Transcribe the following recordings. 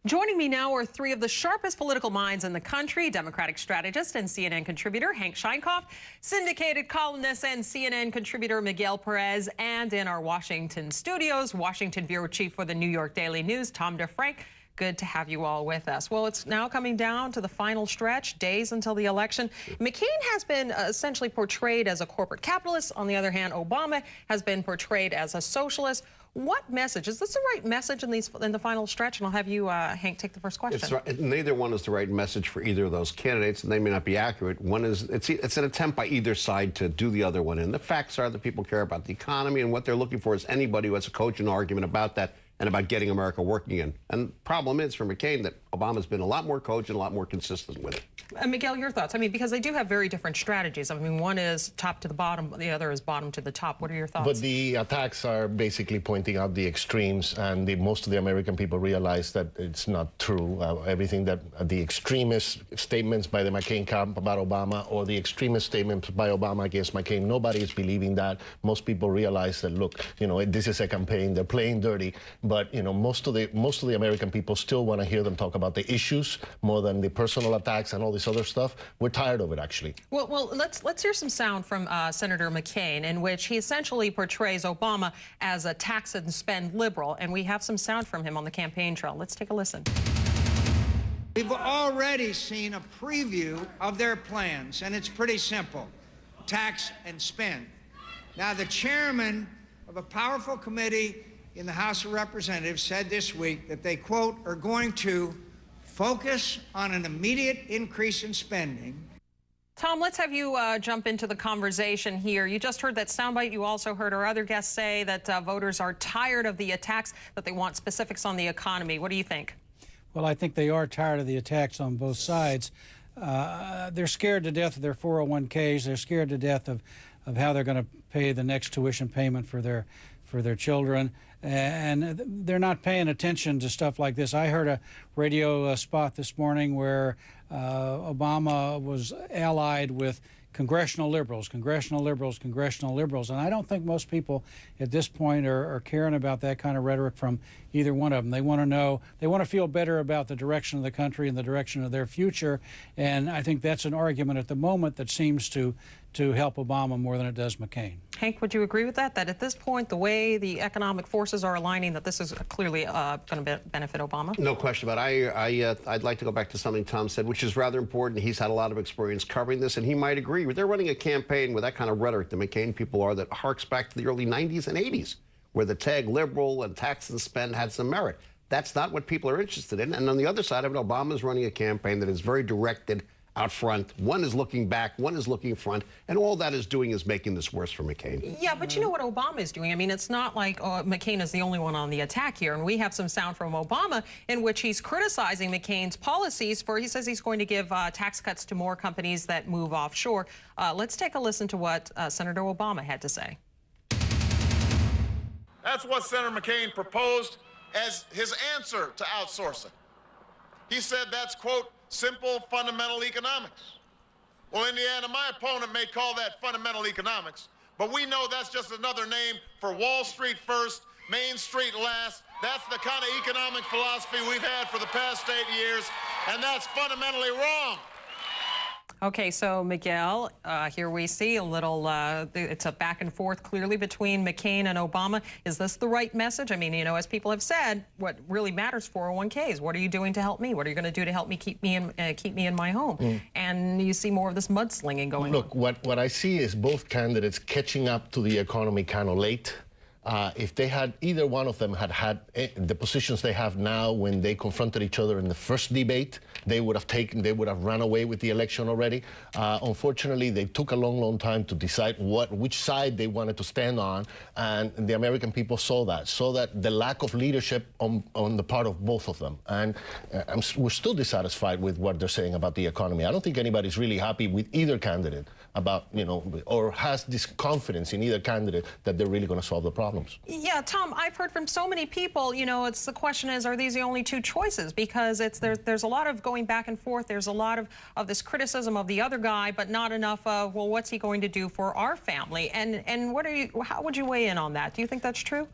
Joining me now are three of the sharpest political minds in the country: Democratic strategist and CNN contributor Hank Scheinkoff, syndicated columnist and CNN contributor Miguel Perez, and in our Washington studios, Washington bureau chief for the New York Daily News, Tom DeFrank. Good to have you all with us. Well, it's now coming down to the final stretch, days until the election. McCain has been essentially portrayed as a corporate capitalist. On the other hand, Obama has been portrayed as a socialist. What message? Is this the right message in the final stretch? And I'll have you, Hank, take the first question. Neither one is the right message for either of those candidates, and they may not be accurate. One is, it's an attempt by either side to do the other one in. The facts are that people care about the economy, and what they're looking for is anybody who has a cogent argument about that and about getting America working in. And the problem is for McCain that Obama's been a lot more cogent, a lot more consistent with it. Miguel, your thoughts? I mean, because they do have very different strategies. I mean, one is top to the bottom, the other is bottom to the top. What are your thoughts? But the attacks are basically pointing out the extremes, and most of the American people realize that it's not true. Everything that the extremist statements by the McCain camp about Obama or the extremist statements by Obama against McCain, nobody is believing that. Most people realize that, look, you know, this is a campaign. They're playing dirty. But, you know, most of the American people still want to hear them talk about the issues more than the personal attacks and all this other stuff. We're tired of it, actually. Well, let's hear some sound from Senator McCain, in which he essentially portrays Obama as a tax and spend liberal, and we have some sound from him on the campaign trail. Let's take a listen. We've already seen a preview of their plans, and it's pretty simple: tax and spend. Now, the chairman of a powerful committee in the House of Representatives said this week that they, quote, are going to focus on an immediate increase in spending. Tom, let's have you jump into the conversation here. You just heard that soundbite. You also heard our other guests say that voters are tired of the attacks, that they want specifics on the economy. What do you think? Well, I think they are tired of the attacks on both sides. They're scared to death of their 401ks. They're scared to death of how they're going to pay the next tuition payment for their children. And they're not paying attention to stuff like this. I heard a radio spot this morning where Obama was allied with congressional liberals, and I don't think most people at this point are caring about that kind of rhetoric from either one of them. They want to know, they want to feel better about the direction of the country and the direction of their future, and I think that's an argument at the moment that seems to help Obama more than it does McCain. Hank, would you agree with that? That at this point, the way the economic forces are aligning, that this is clearly going to benefit Obama? No question about it. I'd like to go back to something Tom said, which is rather important. He's had a lot of experience covering this, and he might agree. They're running a campaign with that kind of rhetoric, the McCain people are, that harks back to the early 90s and 80s, where the tag liberal and tax and spend had some merit. That's not what people are interested in. And on the other side of it, Obama's running a campaign that is very directed out front. One is looking back, one is looking front, and all that is doing is making this worse for McCain. Yeah, but you know what Obama is doing? I mean, it's not like McCain is the only one on the attack here, and we have some sound from Obama in which he's criticizing McCain's policies for, he says he's going to give tax cuts to more companies that move offshore. Let's take a listen to what Senator Obama had to say. That's what Senator McCain proposed as his answer to outsourcing. He said that's, quote, simple fundamental economics. Well, Indiana, my opponent may call that fundamental economics, but we know that's just another name for Wall Street first, Main Street last. That's the kind of economic philosophy we've had for the past 8 years, and that's fundamentally wrong. Okay, so Miguel, here we see a little, it's a back and forth clearly between McCain and Obama. Is this the right message? I mean, you know, as people have said, what really matters 401ks. What are you doing to help me? What are you going to do to help me keep me in my home? And you see more of this mudslinging going on. Look, what I see is both candidates catching up to the economy kind of late. If they had, either one of them had the positions they have now when they confronted each other in the first debate, they would have run away with the election already. Unfortunately, they took a long time to decide which side they wanted to stand on, and the American people saw that the lack of leadership on the part of both of them. And we're still dissatisfied with what they're saying about the economy. I don't think anybody's really happy with either candidate about, you know, or has this confidence in either candidate that they're really going to solve the problem. Yeah, Tom, I've heard from so many people, you know, the question is, are these the only two choices? Because there's a lot of going back and forth. There's a lot of this criticism of the other guy, but not enough of, well, what's he going to do for our family? And how would you weigh in on that? Do you think that's true?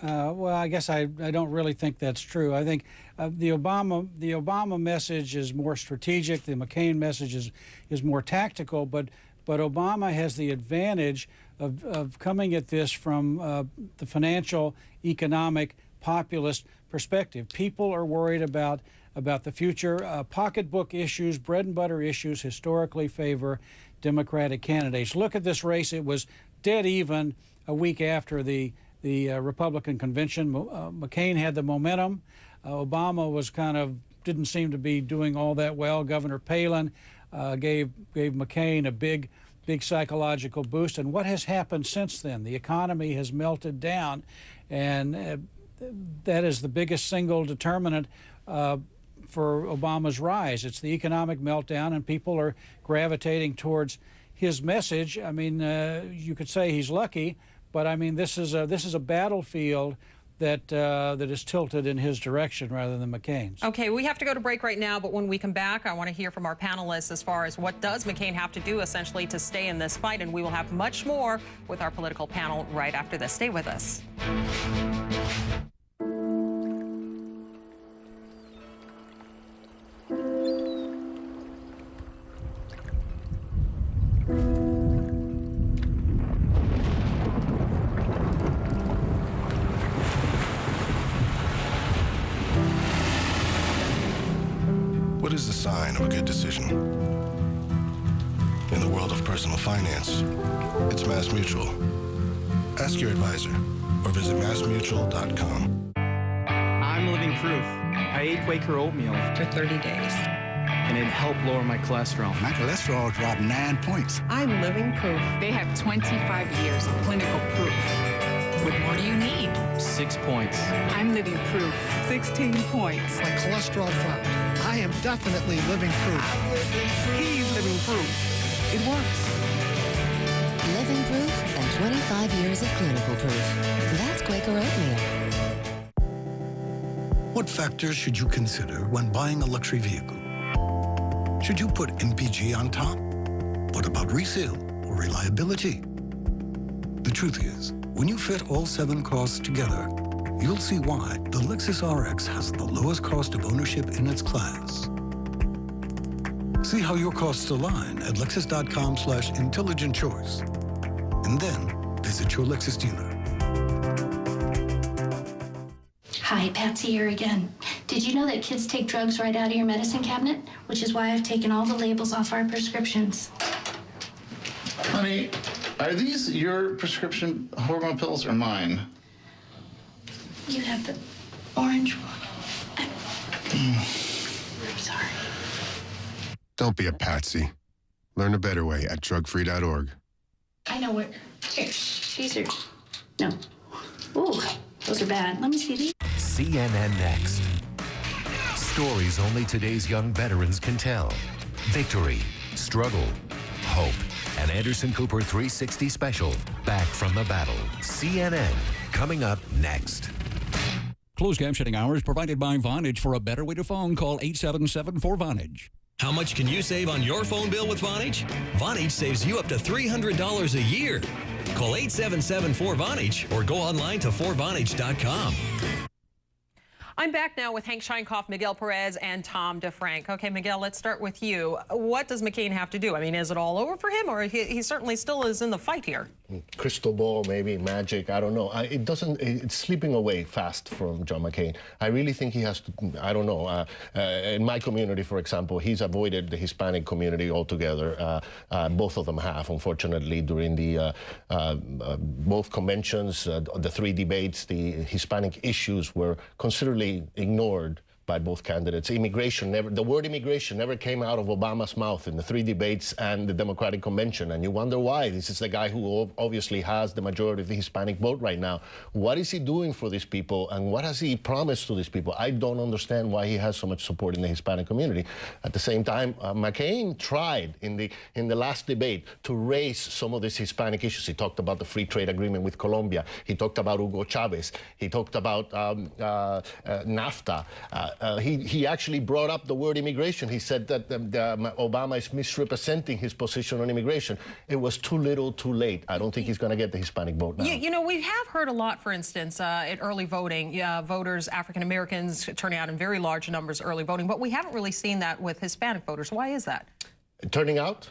Well, I guess I don't really think that's true. I think the Obama message is more strategic. The McCain message is more tactical. But Obama has the advantage of coming at this from the financial, economic, populist perspective. People are worried about the future. Pocketbook issues, bread and butter issues historically favor Democratic candidates. Look at this race. It was dead even a week after the Republican convention. McCain had the momentum. Obama was didn't seem to be doing all that well. Governor Palin gave McCain a big psychological boost. And what has happened since then? The economy has melted down, and that is the biggest single determinant for Obama's rise. It's the economic meltdown, and people are gravitating towards his message. I mean, you could say he's lucky, but I mean, this is a battlefield that is tilted in his direction rather than McCain's. Okay, we have to go to break right now, but when we come back, I want to hear from our panelists as far as what does McCain have to do essentially to stay in this fight, and we will have much more with our political panel right after this. Stay with us. What is the sign of a good decision? In the world of personal finance, it's MassMutual. Ask your advisor or visit massmutual.com. I'm living proof. I ate Quaker oatmeal for 30 days. and it helped lower my cholesterol. My cholesterol dropped 9 points. I'm living proof. They have 25 years of clinical proof. What more do you need? 6 points. I'm living proof. 16 points. My cholesterol dropped. I am definitely living proof. He's living proof. It works. Living proof and 25 years of clinical proof. That's Quaker oatmeal. What factors should you consider when buying a luxury vehicle? Should you put MPG on top? What about resale or reliability? The truth is, when you fit all 7 costs together, you'll see why the Lexus RX has the lowest cost of ownership in its class. See how your costs align at lexus.com/intelligent choice. And then visit your Lexus dealer. Hi, Patsy here again. Did you know that kids take drugs right out of your medicine cabinet? Which is why I've taken all the labels off our prescriptions. Honey, are these your prescription hormone pills or mine? You have the orange one. I'm sorry. Don't be a patsy. Learn a better way at drugfree.org. I know where. Here, these are. No. Ooh, those are bad. Let me see these. CNN Next. Stories only today's young veterans can tell. Victory, struggle, hope. An Anderson Cooper 360 special, Back from the Battle. CNN, coming up next. Closed captioning hours provided by Vonage. For a better way to phone, call 877-4Vonage. How much can you save on your phone bill with Vonage? Vonage saves you up to $300 a year. Call 877-4Vonage or go online to 4Vonage.com. I'm back now with Hank Scheinkoff, Miguel Perez, and Tom DeFrank. Okay, Miguel, let's start with you. What does McCain have to do? I mean, is it all over for him, or he certainly still is in the fight here? Crystal ball, maybe magic, I don't know. It's slipping away fast from John McCain. I really think he has to, I don't know. In my community, for example, he's avoided the Hispanic community altogether. Both of them have, unfortunately, during the both conventions, the 3 debates, the Hispanic issues were considerably ignored by both candidates. The word immigration never came out of Obama's mouth in the 3 debates and the Democratic convention, and you wonder why. This is the guy who obviously has the majority of the Hispanic vote right now. What is he doing for these people, and what has he promised to these people? I don't understand why he has so much support in the Hispanic community. At the same time, McCain tried in the last debate to raise some of these Hispanic issues. He talked about the free trade agreement with Colombia. He talked about Hugo Chavez. He talked about NAFTA. He actually brought up the word immigration. He said that Obama is misrepresenting his position on immigration. It was too little, too late. I don't think he's going to get the Hispanic vote now. You know, we have heard a lot, for instance, in early voting, voters, African Americans turning out in very large numbers early voting, but we haven't really seen that with Hispanic voters. Why is that? Turning out?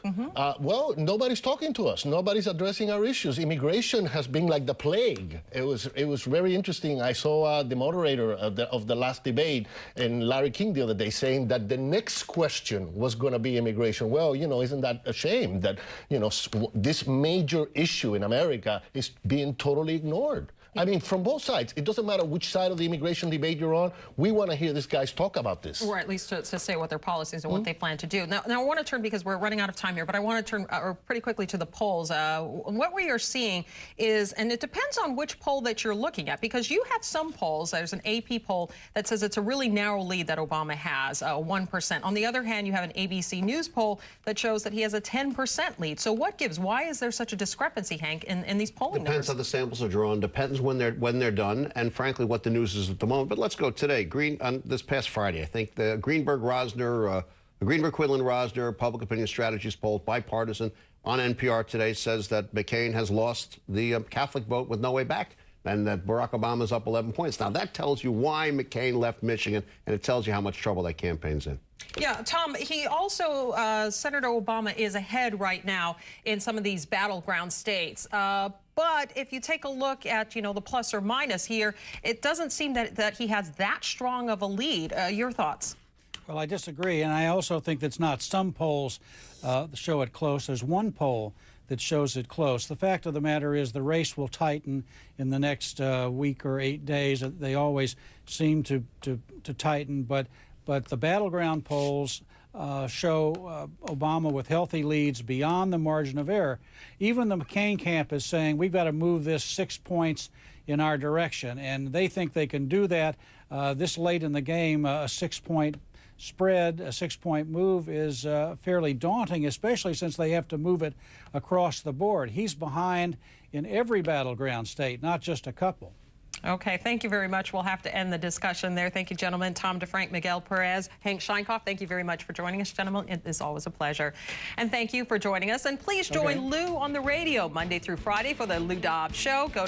Well, nobody's talking to us. Nobody's addressing our issues. Immigration has been like the plague. It was very interesting. I saw the moderator of the last debate, and Larry King the other day, saying that the next question was going to be immigration. Well, you know, isn't that a shame that, you know, this major issue in America is being totally ignored? I mean, from both sides. It doesn't matter which side of the immigration debate you're on. We want to hear these guys talk about this. Or at least to say what their policies and what they plan to do. Now I want to turn, because we're running out of time here, but I want to turn pretty quickly to the polls. What we are seeing is, and it depends on which poll that you're looking at, because you have some polls, there's an AP poll that says it's a really narrow lead that Obama has, 1%. On the other hand, you have an ABC News poll that shows that he has a 10% lead. So what gives? Why is there such a discrepancy, Hank, in these polling numbers? Depends how the samples are drawn, depends when they're done, and frankly what the news is at the moment. But let's go today. On this past Friday, I think the Greenberg-Quinlan-Rosner Public Opinion Strategies poll, bipartisan, on NPR today, says that McCain has lost the Catholic vote with no way back, and that Barack Obama's up 11 points. Now that tells you why McCain left Michigan, and it tells you how much trouble that campaign's in. Yeah, Tom, he also, Senator Obama is ahead right now in some of these battleground states. But if you take a look at, you know, the plus or minus here, it doesn't seem that he has that strong of a lead. Your thoughts? Well, I disagree, and I also think that's not. Some polls show it close. There's one poll that shows it close. The fact of the matter is the race will tighten in the next week or 8 days. They always seem to tighten, but the battleground polls show Obama with healthy leads beyond the margin of error. Even the McCain camp is saying we've got to move this 6 points in our direction, and they think they can do that this late in the game. A 6-point spread, a 6-point move is fairly daunting, especially since they have to move it across the board. He's behind in every battleground state, not just a couple. Okay, thank you very much. We'll have to end the discussion there. Thank you, gentlemen. Tom DeFrank, Miguel Perez, Hank Scheinkoff, thank you very much for joining us, gentlemen. It is always a pleasure. And thank you for joining us. And please join Lou on the radio Monday through Friday for the Lou Dobbs Show. Go